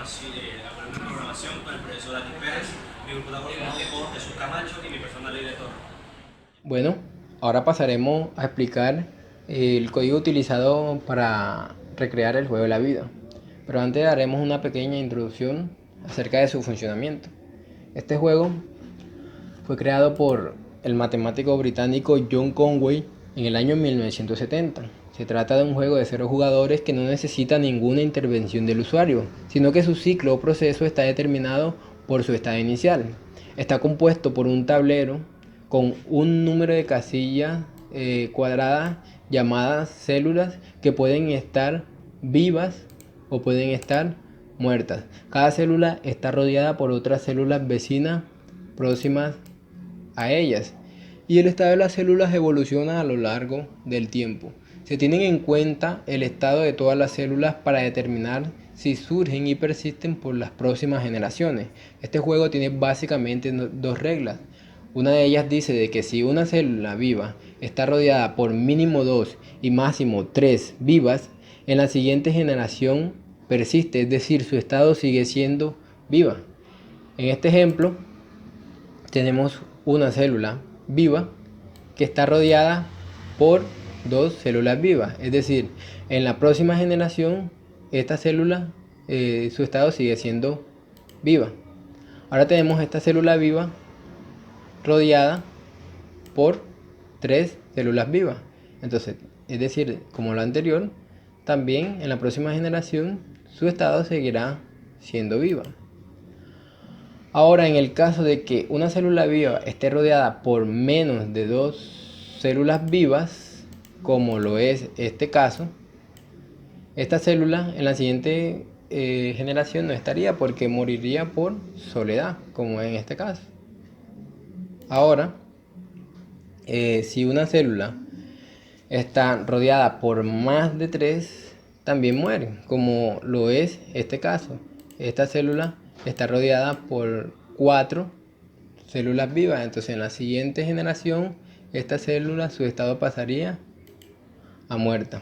programación con el profesor Dani Pérez, mi computador de Jesús Camacho y mi personal director. Bueno, ahora pasaremos a explicar el código utilizado para recrear el juego de la vida. Pero antes haremos una pequeña introducción acerca de su funcionamiento. Este juego fue creado por el matemático británico John Conway en el año 1970. Se trata de un juego de 0 jugadores que no necesita ninguna intervención del usuario, sino que su ciclo o proceso está determinado por su estado inicial. Está compuesto por un tablero con un número de casillas cuadradas llamadas células que pueden estar vivas o pueden estar muertas. Cada célula está rodeada por otras células vecinas próximas a ellas, y el estado de las células evoluciona a lo largo del tiempo. Se tienen en cuenta el estado de todas las células para determinar si surgen y persisten por las próximas generaciones. Este juego tiene básicamente dos reglas. Una de ellas dice de que si una célula viva está rodeada por mínimo 2 y máximo 3 vivas, en la siguiente generación persiste, es decir, su estado sigue siendo viva. En este ejemplo, tenemos una célula viva que está rodeada por dos células vivas. Es decir, en la próxima generación, esta célula, su estado sigue siendo viva. Ahora tenemos esta célula viva rodeada por tres células vivas. Entonces, es decir, como lo anterior, también en la próxima generación su estado seguirá siendo viva. Ahora, en el caso de que una célula viva esté rodeada por menos de dos células vivas, como lo es este caso, esta célula en la siguiente generación no estaría porque moriría por soledad, como en este caso. Ahora, si una célula está rodeada por más de tres, también muere, como lo es este caso. Esta célula está rodeada por cuatro células vivas. Entonces en la siguiente generación esta célula su estado pasaría a muerta.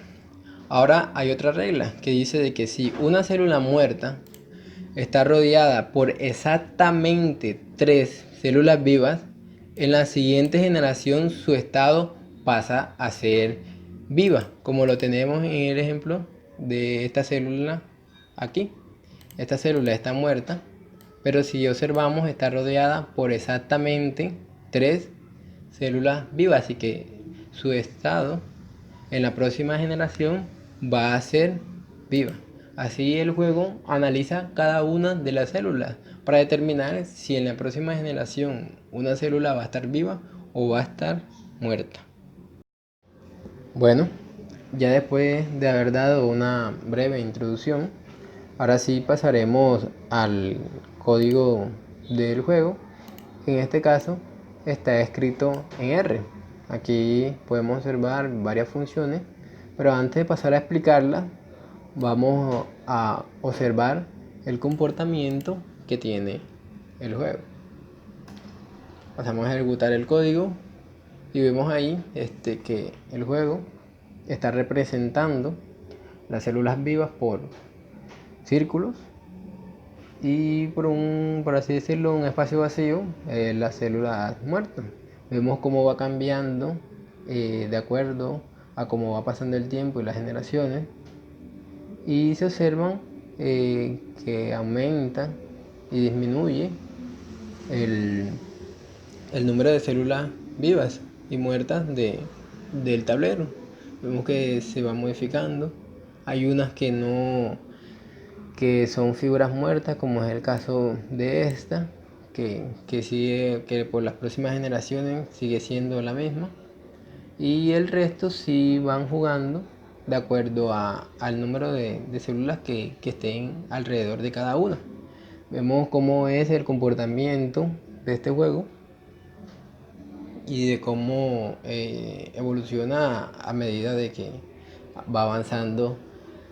Ahora hay otra regla que dice de que si una célula muerta está rodeada por exactamente tres células vivas, en la siguiente generación su estado pasa a ser viva, como lo tenemos en el ejemplo de esta célula aquí. Esta célula está muerta, pero si observamos está rodeada por exactamente tres células vivas, así que su estado en la próxima generación va a ser viva. Así el juego analiza cada una de las células para determinar si en la próxima generación una célula va a estar viva o va a estar muerta. Bueno, ya después de haber dado una breve introducción, ahora sí pasaremos al código del juego. En este caso está escrito en R. Aquí podemos observar varias funciones, pero antes de pasar a explicarlas, vamos a observar el comportamiento que tiene el juego. Pasamos a ejecutar el código y vemos ahí que el juego está representando las células vivas por círculos y por así decirlo, un espacio vacío, las células muertas. Vemos cómo va cambiando de acuerdo a cómo va pasando el tiempo y las generaciones, y se observan que aumenta y disminuye el, el número de células vivas y muertas del tablero. Vemos que se va modificando. Hay unas que no, que son figuras muertas, como es el caso de esta, que sigue, que por las próximas generaciones sigue siendo la misma, y el resto sí van jugando de acuerdo al número de células que estén alrededor de cada una. Vemos cómo es el comportamiento de este juego y de cómo evoluciona a medida de que va avanzando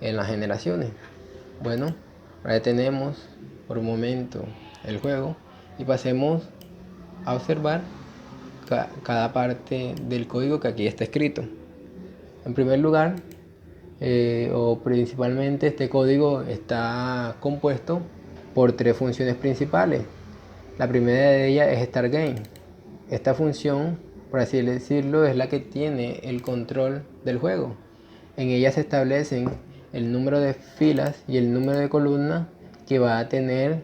en las generaciones. Bueno, ahora detenemos por un momento el juego y pasemos a observar cada parte del código que aquí está escrito. En primer lugar, o principalmente, este código está compuesto por tres funciones principales. La primera de ellas es StartGame. Esta función, por así decirlo, es la que tiene el control del juego. En ella se establecen el número de filas y el número de columnas que va a tener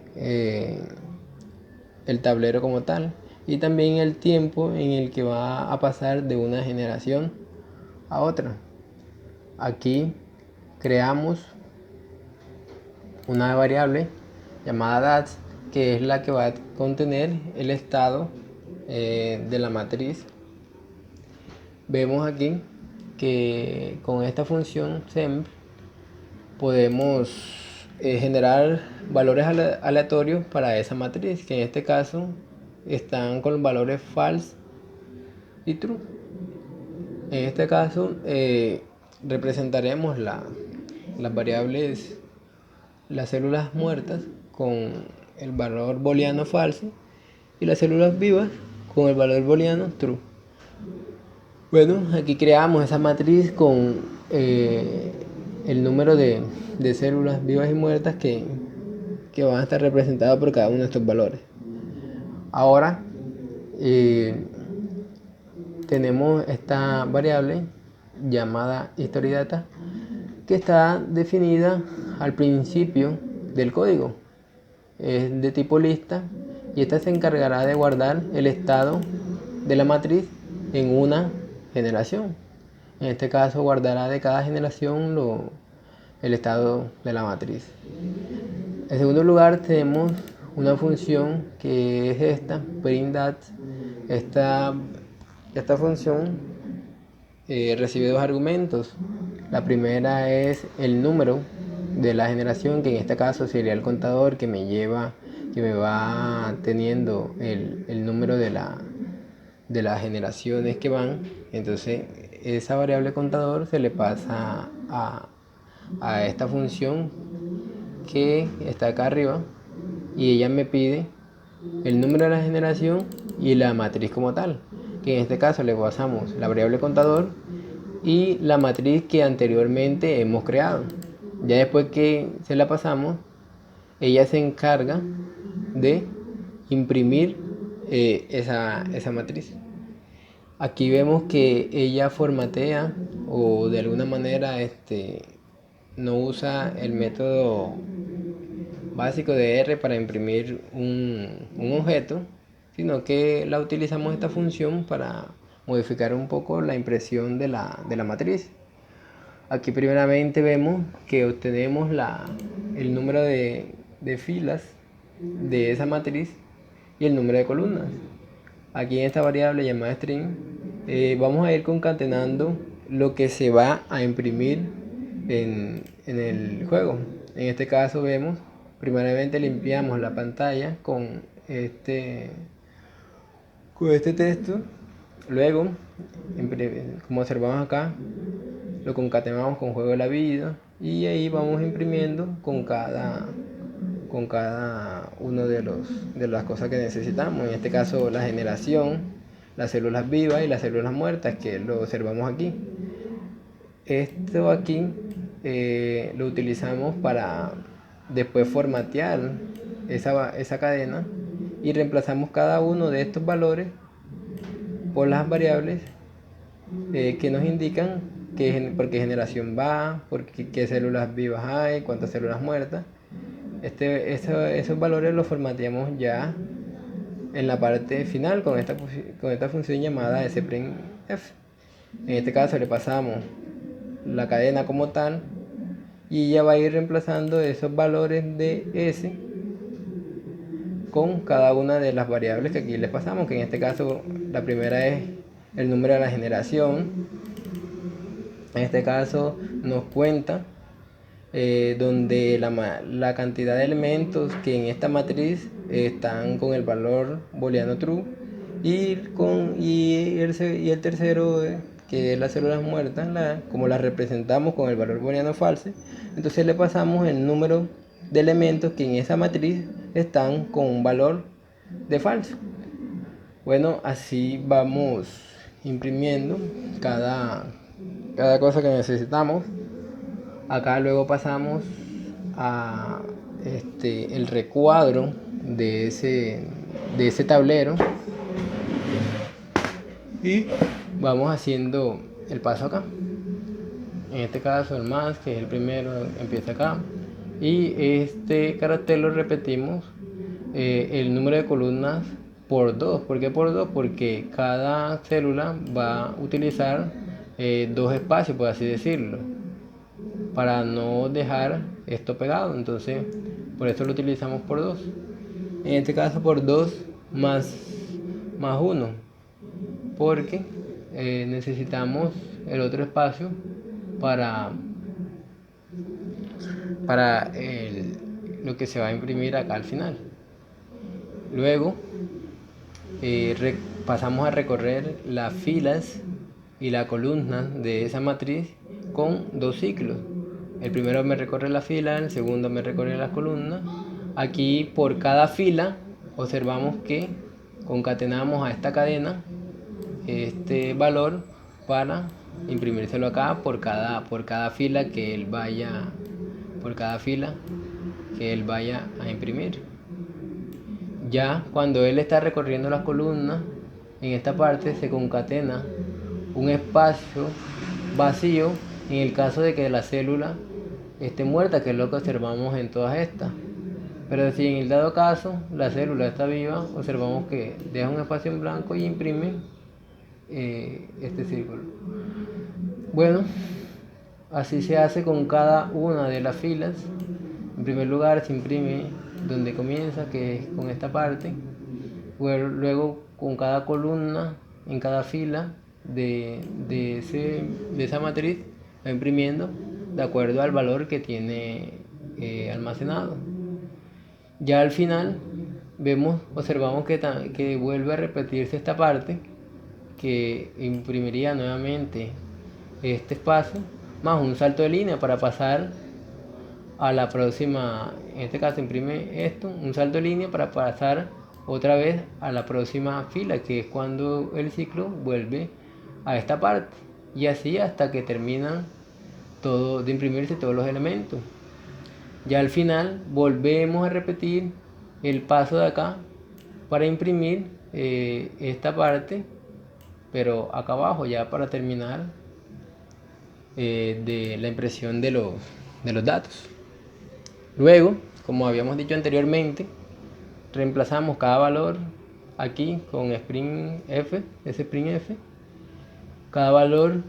el tablero como tal, y también el tiempo en el que va a pasar de una generación a otra. Aquí creamos una variable llamada DATS, que es la que va a contener el estado de la matriz. Vemos aquí que con esta función SEMP podemos generar valores aleatorios para esa matriz, que en este caso están con valores false y true. En este caso representaremos las variables, las células muertas con el valor booleano falso y las células vivas con el valor booleano true. Bueno, aquí creamos esa matriz con el número de células vivas y muertas que van a estar representadas por cada uno de estos valores. Ahora tenemos esta variable llamada HistoryData, que está definida al principio del código. Es de tipo lista y esta se encargará de guardar el estado de la matriz en una generación. En este caso guardará de cada generación el estado de la matriz. En segundo lugar tenemos una función que es esta, printDat. Esta función recibe dos argumentos. La primera es el número de la generación, que en este caso sería el contador que me va teniendo el número de las generaciones que van. Entonces esa variable contador se le pasa a esta función que está acá arriba, y ella me pide el número de la generación y la matriz como tal, que en este caso le pasamos la variable contador y la matriz que anteriormente hemos creado. Ya después que se la pasamos, ella se encarga de imprimir esa matriz. Aquí vemos que ella formatea o de alguna manera no usa el método básico de R para imprimir un objeto, sino que la utilizamos esta función para modificar un poco la impresión de la matriz. Aquí primeramente vemos que obtenemos el número de filas de esa matriz y el número de columnas. Aquí en esta variable llamada string vamos a ir concatenando lo que se va a imprimir en el juego. En este caso vemos, primeramente limpiamos la pantalla con este texto. Luego, como observamos acá, lo concatenamos con juego de la vida y ahí vamos imprimiendo con cada uno de las cosas que necesitamos. En este caso la generación, las células vivas y las células muertas, que lo observamos aquí. Esto aquí lo utilizamos para después formatear esa cadena y reemplazamos cada uno de estos valores por las variables que nos indican por qué generación va, qué células vivas hay, cuántas células muertas. Esos valores los formateamos ya en la parte final con esta función llamada sprintf. En este caso le pasamos la cadena como tal y ella va a ir reemplazando esos valores de S con cada una de las variables que aquí le pasamos, que en este caso la primera es el número de la generación. En este caso nos cuenta donde la cantidad de elementos que en esta matriz están con el valor booleano true, y el tercero que es las células muertas, como las representamos con el valor booleano false. Entonces le pasamos el número de elementos que en esa matriz están con un valor de falso. Bueno, así vamos imprimiendo cada cosa que necesitamos. Acá luego pasamos a el recuadro de ese tablero y vamos haciendo el paso acá. En este caso el más, que es el primero, empieza acá, y este carácter lo repetimos el número de columnas por 2. ¿Por qué por 2? Porque cada célula va a utilizar 2 espacios, por así decirlo, para no dejar esto pegado. Entonces por eso lo utilizamos por 2. En este caso por 2 más 1, porque necesitamos el otro espacio para lo que se va a imprimir acá al final. Luego pasamos a recorrer las filas y la columna de esa matriz con 2 ciclos. El primero me recorre la fila, el segundo me recorre las columnas. Aquí por cada fila observamos que concatenamos a esta cadena este valor para imprimírselo acá por cada fila que él vaya a imprimir. Ya cuando él está recorriendo las columnas, en esta parte se concatena un espacio vacío en el caso de que la célula esté muerta, que es lo que observamos en todas estas. Pero si en el dado caso la célula está viva, observamos que deja un espacio en blanco y imprime este círculo. Bueno, así se hace con cada una de las filas. En primer lugar se imprime donde comienza, que es con esta parte. Luego con cada columna, en cada fila de esa matriz, va imprimiendo de acuerdo al valor que tiene almacenado. Ya al final observamos que vuelve a repetirse esta parte, que imprimiría nuevamente este espacio más un salto de línea para pasar a la próxima. En este caso imprime esto, un salto de línea para pasar otra vez a la próxima fila, que es cuando el ciclo vuelve a esta parte, y así hasta que terminan de imprimirse todos los elementos. Ya al final volvemos a repetir el paso de acá para imprimir esta parte, pero acá abajo, ya para terminar de la impresión de los datos. Luego, como habíamos dicho anteriormente, reemplazamos cada valor aquí con sprintf. Cada valor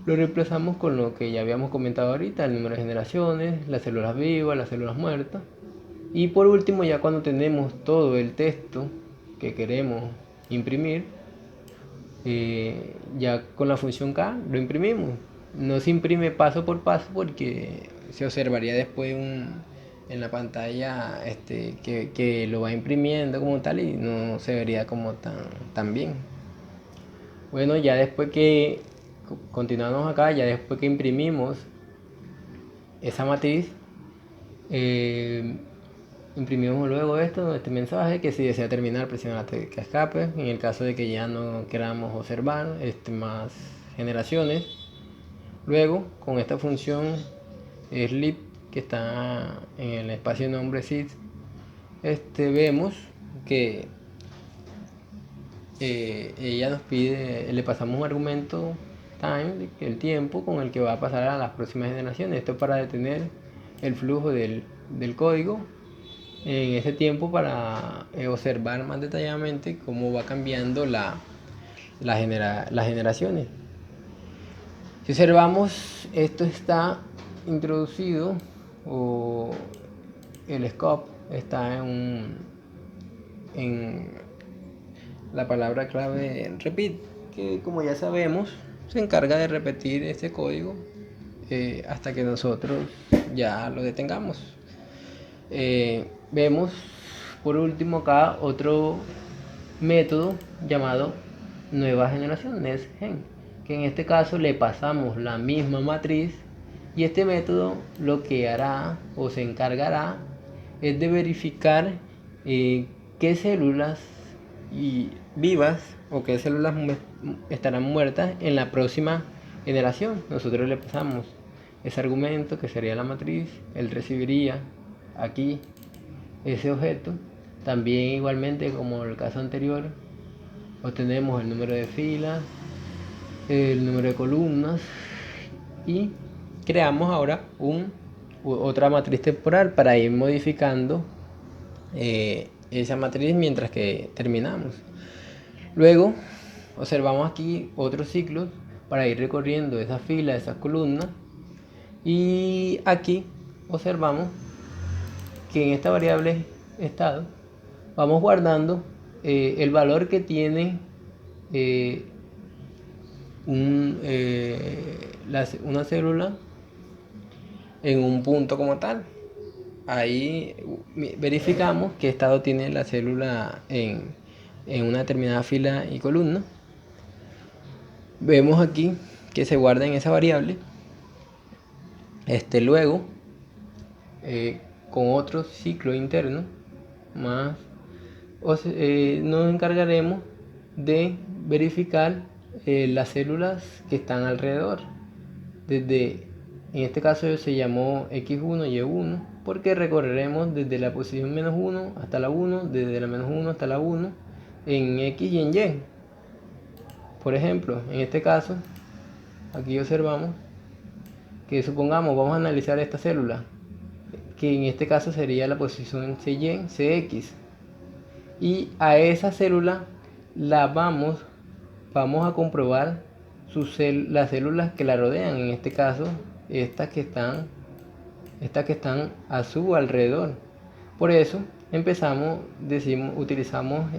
lo reemplazamos con lo que ya habíamos comentado ahorita: el número de generaciones, las células vivas, las células muertas. Y por último, ya cuando tenemos todo el texto que queremos imprimir, ya con la función K lo imprimimos. No se imprime paso por paso porque se observaría después en la pantalla que lo va imprimiendo como tal, y no se vería como tan bien. Bueno, ya después que continuamos acá, ya después que imprimimos esa matriz, imprimimos luego este mensaje, que si desea terminar presiona la tecla escape. En el caso de que ya no queramos observar más generaciones, luego con esta función sleep que está en el espacio de nombre sys, vemos que ella nos pide, le pasamos un argumento time, el tiempo con el que va a pasar a las próximas generaciones. Esto para detener el flujo del código en ese tiempo, para observar más detalladamente cómo va cambiando las generaciones. Si observamos, esto está introducido, o el scope está en la palabra clave repeat, que como ya sabemos se encarga de repetir este código hasta que nosotros ya lo detengamos. Vemos por último acá otro método llamado nueva generación, nextGen, que en este caso le pasamos la misma matriz, y este método lo que hará o se encargará es de verificar qué células vivas o qué células estarán muertas en la próxima generación. Nosotros le pasamos ese argumento, que sería la matriz, él recibiría aquí ese objeto. También igualmente como en el caso anterior, obtenemos el número de filas, el número de columnas y creamos ahora otra matriz temporal para ir modificando esa matriz mientras que terminamos. Luego observamos aquí otros ciclos para ir recorriendo esas filas, esas columnas, y aquí observamos que en esta variable estado vamos guardando el valor que tiene una célula en un punto como tal. Ahí verificamos qué estado tiene la célula en una determinada fila y columna. Vemos aquí que se guarda en esa variable. Luego, con otro ciclo interno más, nos encargaremos de verificar las células que están alrededor. En este caso se llamó X1 y Y1 porque recorreremos desde la posición menos 1 hasta la 1, desde la menos 1 hasta la 1 en X y en Y. Por ejemplo, en este caso, aquí observamos que supongamos vamos a analizar esta célula, que en este caso sería la posición CY, CX, y a esa célula la vamos a comprobar las células que la rodean, en este caso estas que están a su alrededor. Por eso utilizamos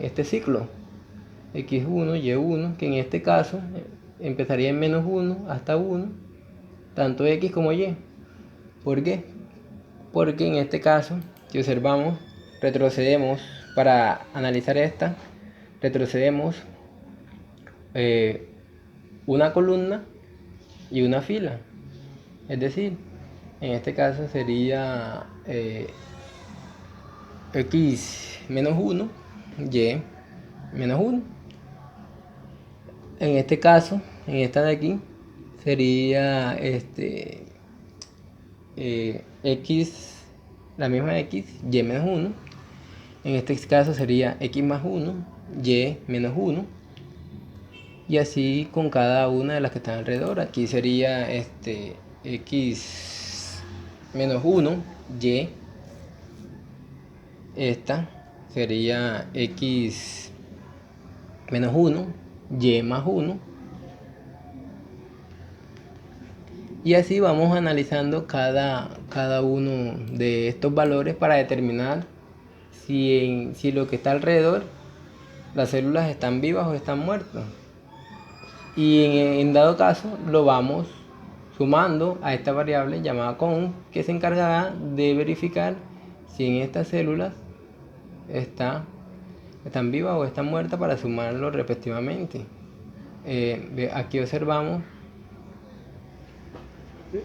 este ciclo X1, Y1, que en este caso empezaría en menos 1 hasta 1, tanto X como Y. ¿Por qué? Porque en este caso, si observamos, retrocedemos para analizar retrocedemos una columna y una fila. Es decir, en este caso sería X menos 1, Y menos 1. En este caso, en esta de aquí, sería X, la misma X, Y menos 1. En este caso sería X más 1, Y menos 1. Y así con cada una de las que están alrededor. Aquí sería X menos 1, Y. Esta sería X menos 1, Y más 1. Y así vamos analizando cada uno de estos valores para determinar si lo que está alrededor, las células están vivas o están muertas. Y en dado caso lo vamos sumando a esta variable llamada count, que se encargará de verificar si en estas células están vivas o están muertas para sumarlo respectivamente. Aquí observamos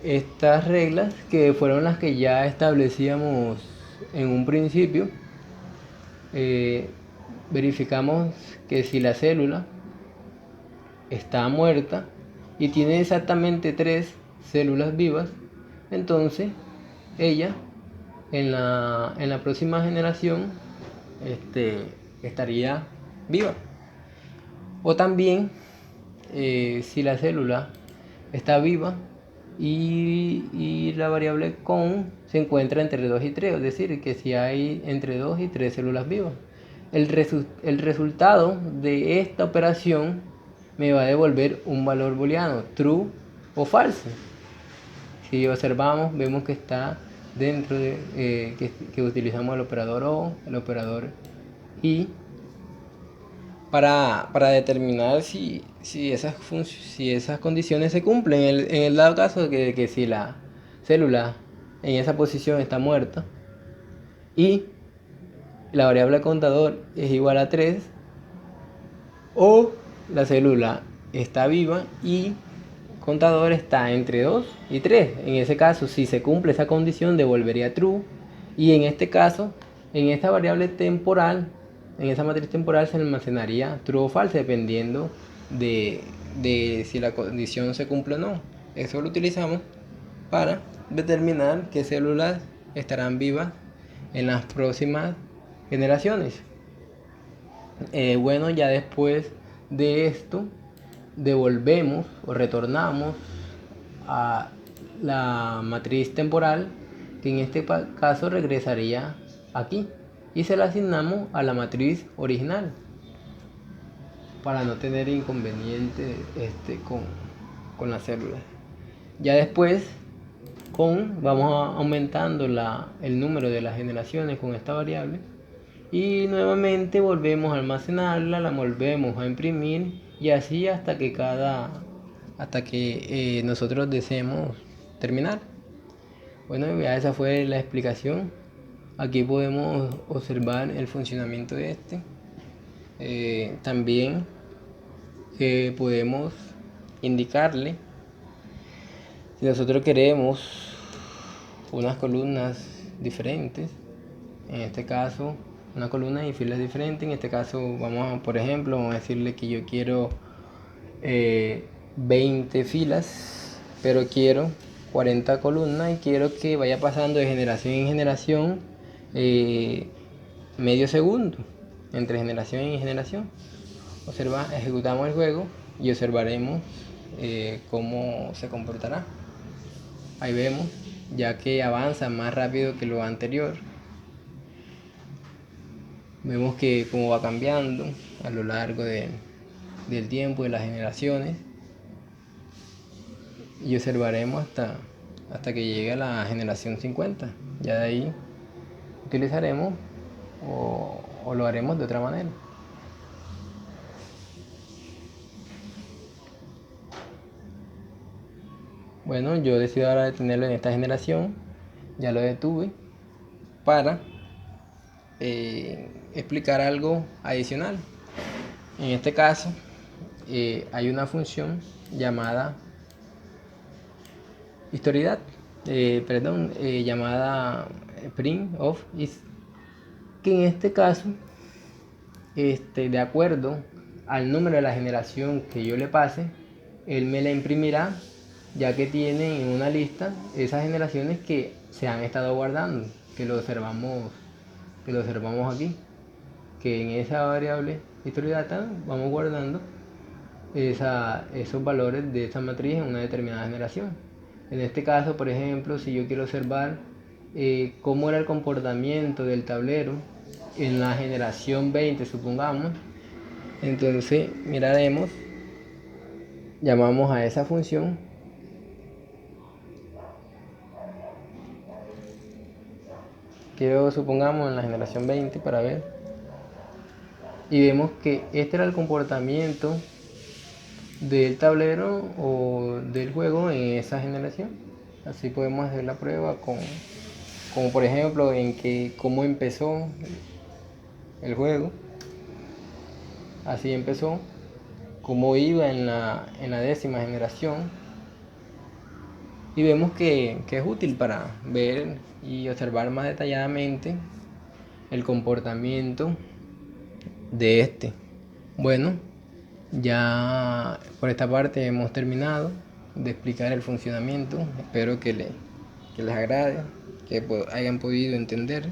estas reglas que fueron las que ya establecíamos en un principio. Verificamos que si la célula está muerta y tiene exactamente 3 células vivas, entonces ella en la próxima generación estaría viva. O también si la célula está viva y la variable count se encuentra entre 2 y 3, es decir, que si hay entre 2 y 3 células vivas, el resultado de esta operación me va a devolver un valor booleano, true o falso. Si observamos, vemos que está dentro de que utilizamos el operador o, el operador y, para determinar si esas condiciones se cumplen. En el dado caso de que si la célula en esa posición está muerta y la variable contador es igual a 3, o la célula está viva y contador está entre 2 y 3. En ese caso, si se cumple esa condición, devolvería true. Y en este caso, en esta variable temporal, en esa matriz temporal se almacenaría true o false, dependiendo de si la condición se cumple o no. Eso lo utilizamos para determinar qué células estarán vivas en las próximas generaciones. Bueno, ya después de esto devolvemos o retornamos a la matriz temporal, que en este caso regresaría aquí, y se la asignamos a la matriz original para no tener inconveniente con las células. Ya después vamos aumentando el número de las generaciones con esta variable, y nuevamente volvemos a almacenarla, la volvemos a imprimir, y así hasta que nosotros deseemos terminar. Bueno, ya esa fue la explicación. Aquí podemos observar el funcionamiento de también podemos indicarle si nosotros queremos unas columnas diferentes. En este caso, una columna y filas diferentes. En este caso, por ejemplo, vamos a decirle que yo quiero 20 filas, pero quiero 40 columnas y quiero que vaya pasando de generación en generación medio segundo, entre generación y generación. Ejecutamos el juego y observaremos cómo se comportará. Ahí vemos, ya que avanza más rápido que lo anterior. Vemos que cómo va cambiando a lo largo del tiempo, de las generaciones, y observaremos hasta que llegue a la generación 50. Ya de ahí utilizaremos o lo haremos de otra manera. Bueno, yo decido ahora detenerlo en esta generación. Ya lo detuve para explicar algo adicional. En este caso hay una función llamada historidad, llamada print of is, que en este caso, de acuerdo al número de la generación que yo le pase, él me la imprimirá, ya que tiene en una lista esas generaciones que se han estado guardando, que lo observamos aquí, que en esa variable history data vamos guardando esos valores de esa matriz en una determinada generación. En este caso, por ejemplo, si yo quiero observar cómo era el comportamiento del tablero en la generación 20, supongamos, entonces miraremos, llamamos a esa función supongamos en la generación 20 para ver, y vemos que este era el comportamiento del tablero o del juego en esa generación. Así podemos hacer la prueba como por ejemplo cómo empezó el juego. Así empezó, cómo iba en la 10ª generación, y vemos que es útil para ver y observar más detalladamente el comportamiento de Bueno, ya por esta parte hemos terminado de explicar el funcionamiento. Espero que les agrade, que hayan podido entender.